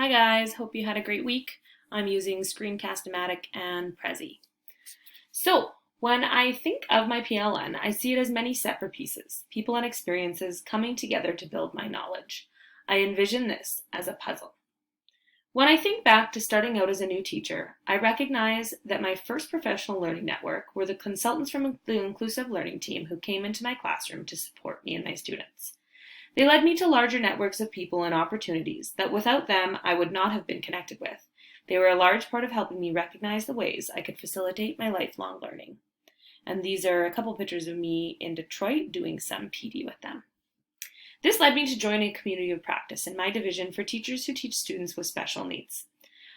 Hi guys, hope you had a great week. I'm using Screencast-O-Matic and Prezi. So, when I think of my PLN, I see it as many separate pieces, people and experiences coming together to build my knowledge. I envision this as a puzzle. When I think back to starting out as a new teacher, I recognize that my first professional learning network were the consultants from the Inclusive Learning team who came into my classroom to support me and my students. They led me to larger networks of people and opportunities that without them I would not have been connected with. They were a large part of helping me recognize the ways I could facilitate my lifelong learning. And these are a couple pictures of me in Detroit doing some PD with them. This led me to join a community of practice in my division for teachers who teach students with special needs.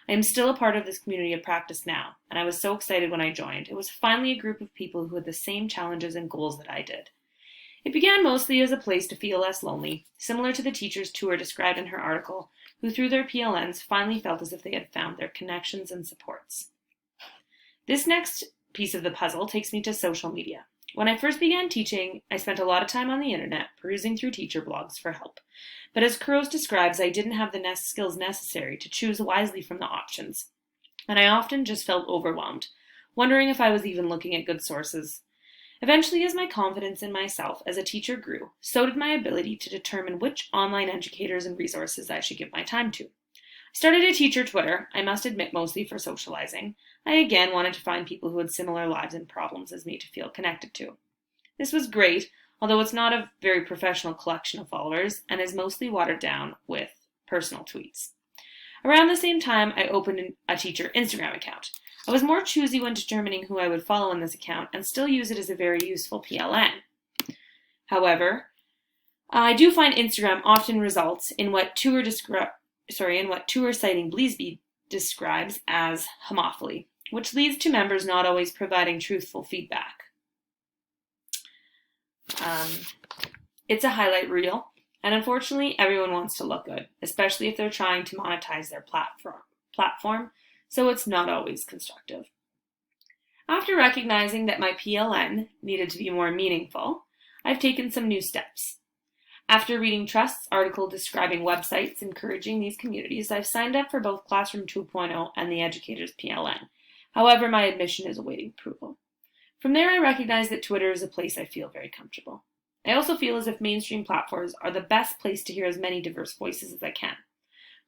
I am still a part of this community of practice now, and I was so excited when I joined. It was finally a group of people who had the same challenges and goals that I did. It began mostly as a place to feel less lonely, similar to the teacher's tour described in her article, who through their PLNs finally felt as if they had found their connections and supports. This next piece of the puzzle takes me to social media. When I first began teaching, I spent a lot of time on the internet, perusing through teacher blogs for help. But as Kuros describes, I didn't have the skills necessary to choose wisely from the options, and I often just felt overwhelmed, wondering if I was even looking at good sources. Eventually, as my confidence in myself as a teacher grew, so did my ability to determine which online educators and resources I should give my time to. I started a teacher Twitter, I must admit mostly for socializing. I again wanted to find people who had similar lives and problems as me to feel connected to. This was great, although it's not a very professional collection of followers and is mostly watered down with personal tweets. Around the same time, I opened a teacher Instagram account. I was more choosy when determining who I would follow in this account and still use it as a very useful PLN. However, I do find Instagram often results in what tour citing Bleasby describes as homophily, which leads to members not always providing truthful feedback. It's a highlight reel, and unfortunately everyone wants to look good, especially if they're trying to monetize their platform, so it's not always constructive. After recognizing that my PLN needed to be more meaningful, I've taken some new steps. After reading Trust's article describing websites encouraging these communities, I've signed up for both Classroom 2.0 and the Educator's PLN. However, my admission is awaiting approval. From there, I recognize that Twitter is a place I feel very comfortable. I also feel as if mainstream platforms are the best place to hear as many diverse voices as I can.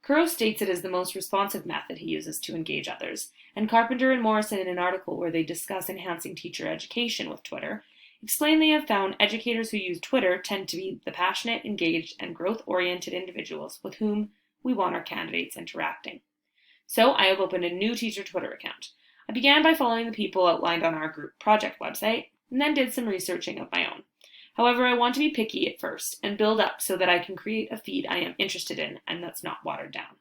Kuros states it as the most responsive method he uses to engage others, and Carpenter and Morrison in an article where they discuss enhancing teacher education with Twitter, explain they have found educators who use Twitter tend to be the passionate, engaged, and growth-oriented individuals with whom we want our candidates interacting. So I have opened a new teacher Twitter account. I began by following the people outlined on our group project website, and then did some researching of my own. However, I want to be picky at first and build up so that I can create a feed I am interested in and that's not watered down.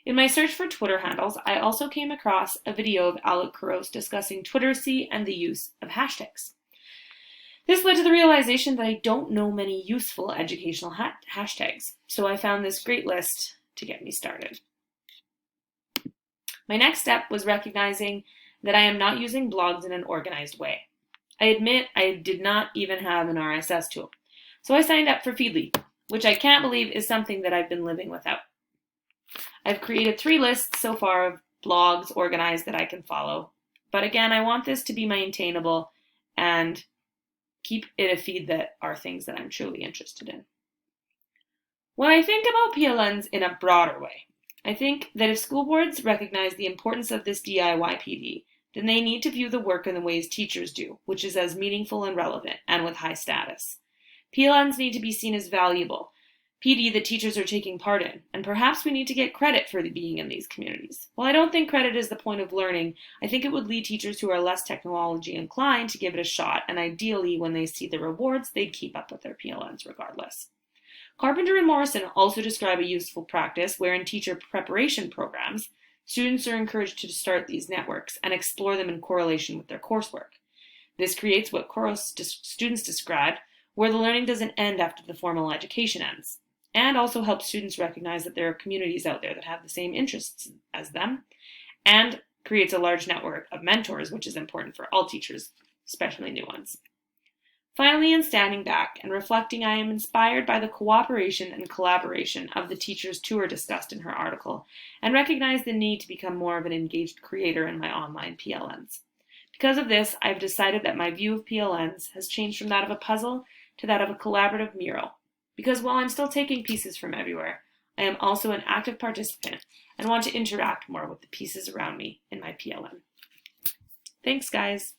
In my search for Twitter handles, I also came across a video of Alec Kuros discussing Twiteracy and the use of hashtags. This led to the realization that I don't know many useful educational hashtags, so I found this great list to get me started. My next step was recognizing that I am not using blogs in an organized way. I admit I did not even have an RSS tool, so I signed up for Feedly, which I can't believe is something that I've been living without. I've created 3 lists so far of blogs organized that I can follow, but again, I want this to be maintainable and keep it a feed that are things that I'm truly interested in. When I think about PLNs in a broader way, I think that if school boards recognize the importance of this DIY PD, then they need to view the work in the ways teachers do, which is as meaningful and relevant and with high status. PLNs need to be seen as valuable, PD that teachers are taking part in, and perhaps we need to get credit for being in these communities. While I don't think credit is the point of learning, I think it would lead teachers who are less technology inclined to give it a shot, and ideally when they see the rewards, they'd keep up with their PLNs regardless. Carpenter and Morrison also describe a useful practice where in teacher preparation programs, students are encouraged to start these networks and explore them in correlation with their coursework. This creates what Kuros students described, where the learning doesn't end after the formal education ends, and also helps students recognize that there are communities out there that have the same interests as them, and creates a large network of mentors, which is important for all teachers, especially new ones. Finally, in standing back and reflecting, I am inspired by the cooperation and collaboration of the teachers tour discussed in her article, and recognize the need to become more of an engaged creator in my online PLNs. Because of this, I've decided that my view of PLNs has changed from that of a puzzle to that of a collaborative mural. Because while I'm still taking pieces from everywhere, I am also an active participant and want to interact more with the pieces around me in my PLN. Thanks, guys.